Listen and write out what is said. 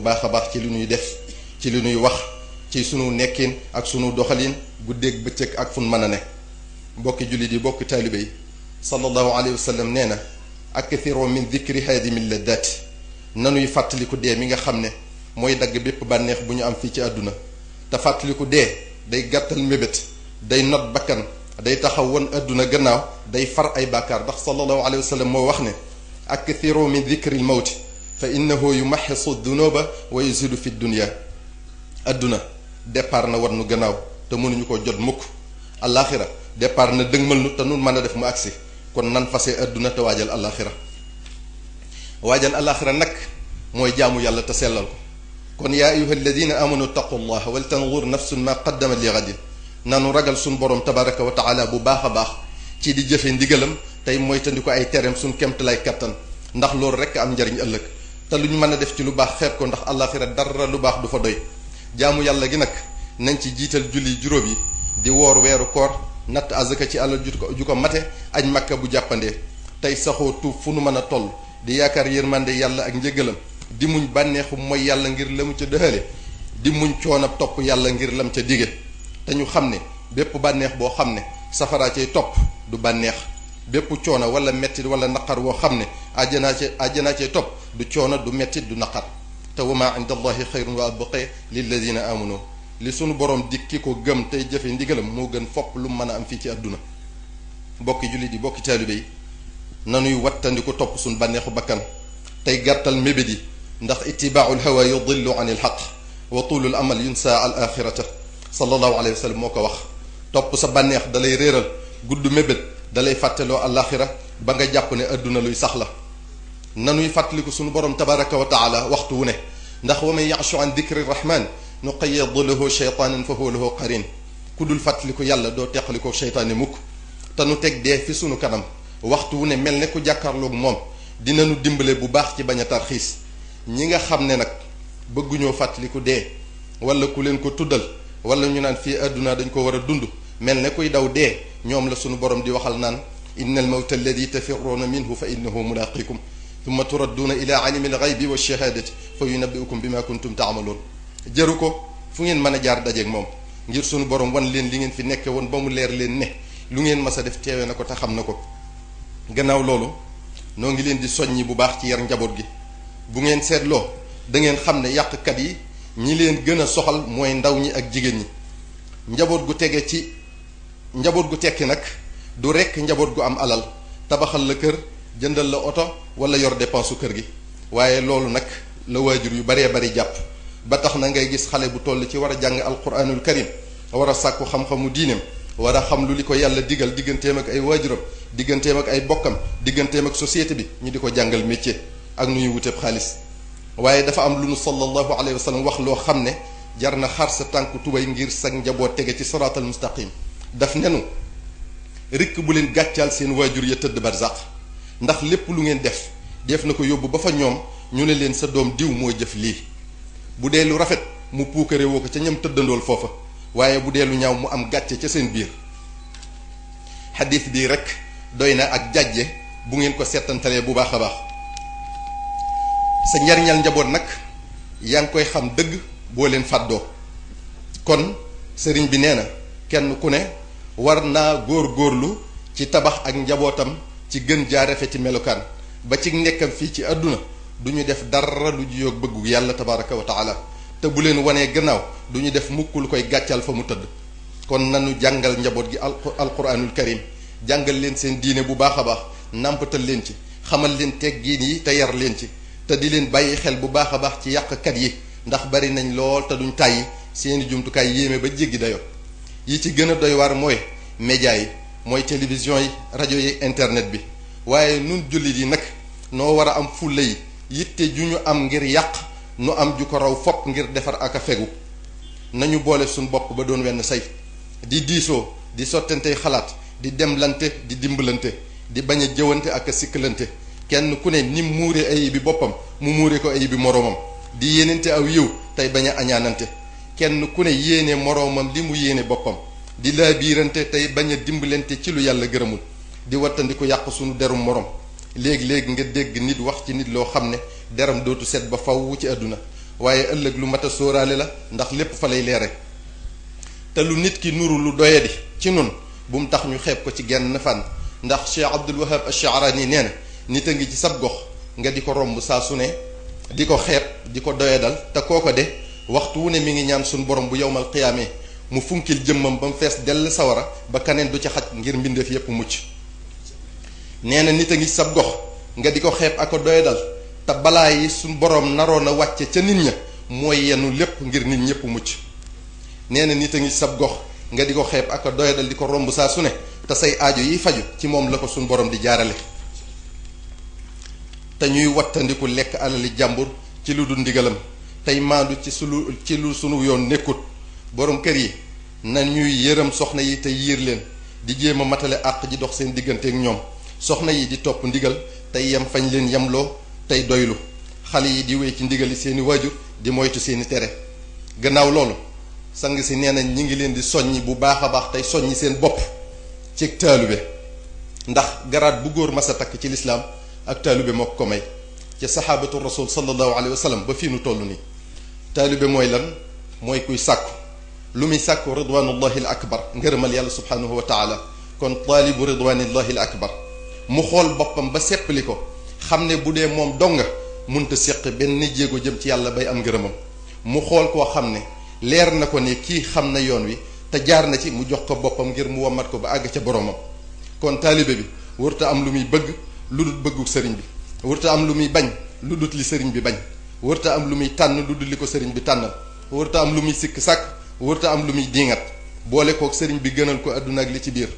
baax a baax ci li ñuy def ci li ñuy wax ci sunu nekkin ak sunu doxalin guddeeg bëccëg ak fun mën a ne mbokki jullit yi bokki taalibe yi sallallahu alayhi wa sallam nee na akthiru min dikri haadimi laddaati nanuy fàttaliku dee mi nga xam ne mooy dagg bépp bànneex bu ñu am fii ci àdduna te fàttaliku dee day gàttal mébét day not bakkan day taxaw won àdduna gannaaw day far ay bàkkaar ndax sallallahu alayhi wa sallam moo wax ne akthiru min dikril mawti fa innahu yumaxisu dunuba wa yuzidu fi dunya àdduna départ na war nu gannaaw te mënuñu ko jot mukk alaxira départ na dëgmal nu te nun mën a def mu agsi kon nan fase àdduna te waajal alaxira waajal alaxira nag mooy jaamu yàlla te sellal ko kon yaa ayuha alladina amanu taqullah wal tanzur nafsun ma qaddama li gadin nanu ragal suñ borom tabaraka wa taala bu baax a baax ci di jëfe ndigalam tey moytandi ko ay tereem suñ kemt lay kattan ndax loolu rekk am njariñ ëllëg te lu ñu mën a def ci lu baax xeeb ko ndax alaxira dara lu baax du fa doy jaamu yàlla gi nag nañ ci jiital julli juróom yi di woor weeru koor natt azaka ci alal ju ko mate aj makka bu jàppandee tey saxoo tuub fu nu mën a toll di yaakaar yërmande yàlla ak njëgalam di muñ bànneexu mooy yàlla ngir la mu ca dëxale di muñ coonab topp yàlla ngir lam ca dige te ñu xam ne bépp bànneex boo xam ne safaraa cay topp du bànneex bépp coono wala mettit wala naqar woo xam ne àjjanaa cay topp du coono du mettit du naqar te wa maa inda allahi xayrun wa abqa lilladina amanu li sunu borom dikki ko gëm tey jëfe ndigalam moo gën fopp lu mën a am fii ci àdduna bokki jullit yi bokki taalibe yi nanuy wattandi ko topp suñu bànneexu bakkan tey gàttal mébét yi ndax itibaaul hawa yudillu an il xaq wa tuulul amal yunsa al axirata sallallahu alayhi wa sallam moo ko wax topp sa bànneex dalay réeral gudd mébét dalay fàtteloo alaxira ba nga jàpp ne àdduna luy sax la nanuy fàttaliku suñu borom tabaraka wa taala waxtu wu ne ndax wa man yashu an dikri rahman nuqayyid lahu shaytaanan fa huwa lahu qarin ku dul fàttaliku yàlla doo teqalikoo sheytaane mukk te nu teg dee fi sunu kanam waxtu wu ne mel ne ku jàkkaarloog moom dinañu dimbale bu baax ci bañ a tarxiis ñi nga xam ne nag bëgguñoo fàttaliku dee wala ku leen ko tuddal wala ñu naan fii àdduna dañ ko war a dund mel ne kuy daw dee ñoom la sunu borom di waxal naan inna al mawta alladi tafirruuna minhu fa innahu mulaqikum thumma turadduuna ila alimi alxaybi wa shahaadati fa yunabbiukum bima kuntum taamaloon jëru ko fu ngeen mën a jaar dajeeg moom ngir sunu borom wan leen li ngeen fi nekke woon ba mu leer leen ne lu ngeen mas a def teewe na ko te xam na ko gannaaw loolu noo ngi leen di soññi bu baax ci yar njaboot gi bu ngeen seetloo da ngeen xam ne yàqkat yi ñi leen gën a soxal mooy ndaw ñi ak jigéen ñi njaboot gu tege ci njaboot gu tekki nag du rekk njaboot gu am alal tabaxal la kër jëndal la oto wala yor dépense su kër gi waaye loolu nag la waajur yu baree bari jàpp ba tax na ngay gis xale bu toll ci war a jàng alquranul karim war a sàkku xam-xamu diineem war a xam lu li ko yàlla digal digganteem ak ay waajuram digganteem ak ay bokkam digganteem ak société bi ñu di ko jàngal métier ak nu ñuy wuteeb xaalis waaye dafa am lu nu sallallahu alayhi wa sallam wax loo xam ne jar na xar sa tànku tubay ngir sag njaboot tege ci siraatal mustaqim daf nenu rikk bu leen gàccaal seen waajur ya tëdd barzaq ndax lépp lu ngeen def na ko yóbbu ba fa ñoom ñu ne leen sa doom diw mooy jëf lii bu dee lu rafet mu puukare woo ko ca ñam tëddandool foofa waaye bu dee lu ñaaw mu am gàcce ca seen biir xadiis bii rek doy na ak jàjje bu ngeen ko seetantalee bu baax a baax sa njariñal njaboot nag yaa ngi koy xam dëgg boo leen fàddoo kon sëriñ bi nee na kenn ku ne war naa góor-góorlu ci tabax ak njabootam ci gën jaa rafeti melokaan ba ci nekkam fii ci àdduna du ñu def dara lu jiyoog bëggu yàlla tabaraka wa taala te bu leen wanee gannaaw du ñu def mukk lu koy gàccal fa mu tëdd kon nanu jàngal njaboot gi alquranul karim jàngal leen seen diine bu baax a baax nàmpatal leen ci xamal leen teggiin yi te yar leen ci te di leen bàyyi xel bu baax a baax ci yàqkat yi ndax bari nañ lool te duñ tàyyi seeni jumtukaay yéeme ba jéggi dayo yi ci gën a doy waar mooy média yi mooy télévision yi rajo yi internet bi waaye nun jullit yi nag noo war a am fulla yi yitte ju ñu am ngir yàq nu am ju ko raw fopp ngir defar ak a fegu nañu boole suñ bopp ba doon wenn say di diisoo di sottantey xalaat di demlante di dimbalante di bañ a jëwante ak a sikkalante kenn ku ne ni muure ayib bi boppam mu muure ko ayib bi moroomam di yéenante aw yiw tey bañ a añaanante kenn ku ne yéene moroomam li mu yéene boppam di laabiirante tey bañ a dimbalante ci lu yàlla gërëmul di wattandiku yàq suñu derum morom léegi-léegi nga dégg nit wax ci nit loo xam ne deram dootu set ba faw ci àdduna waaye ëllëg lu mat a sóoraale la ndax lépp fa lay leere te lu nit ki nuru lu doyadi ci nun bu mu tax ñu xeeb ko ci genn fan ndax Cheikh Abdul Wahab Ash-Sha'rani nee na nit a ngi ci sab gox nga di ko romb saa su ne di ko xeeb di ko doyadal te kooko de waxtu wu ne mi ngi ñaan suñ borom bu yowmal qiyaamee mu funkil jëmmam ba mu fees dell sawara ba kaneen du ci xaj ngir mbindeef yépp mucc nee na nit a ngi ci sab gox nga di ko xeeb ak ko doyadal te balaa yi suñ borom naroon a wàcce ca nit ña mooy yenu lépp ngir nit ñépp mucc nee na nit a ngi ci sab gox nga di ko xeeb ak ko doyadal di ko romb saa su ne te say aajo yi faju ci moom la ko suñ borom di jaarale te ñuy wattandiku lekk alali jàmbur ci lu dul ndigalam tey maandu ci lu sunu yoon nekkut borom kër yi na ñuy yërëm soxna yi te yiir leen di jéem a matale àq ji dox seen digganteek ñoom soxna yi di topp ndigal tey yem fañ leen yemloo tey doylu xale yi di wéy ci ndigali seeni waajur di moytu seeni tere gannaaw loolu sang si nee nañ ñi ngi leen di soññi bu baax a baax tey soññi seen bopp ci taalube ndax garaat bu góor mas a takk ci lislaam ak taalube moo ko may ci saxaabatu rasul sallallahu alayhi wa sallam ba fii nu toll nii taalube mooy lan mooy kuy sàkku lu muy sàkku ridwanullahi al akbar ngërëmal yàlla subhanahu wa taala kon taalibu ridwanillahi al akbar mu xool boppam ba seppali ko xam ne bu dee moom donga munta séq benn jéego jëm ci yàlla bay am ngërëmam mu xool koo xam ne leer na ko ne kii xam na yoon wi te jaar na ci mu jox ko boppam ngir mu wamat ko ba àgg ca boromam kon taalibe bi warta am lu muy bëgg lu dut bëggu sëriñ bi warta am lu muy bañ lu dut li sëriñ bi bañ warta am lu muy tànn lu dut li ko sëriñ bi tànnal warta am lu muy sikk sàkk warta am lu muy diingat boole kook sëriñ bi gënal ko àdduna ak li ci biir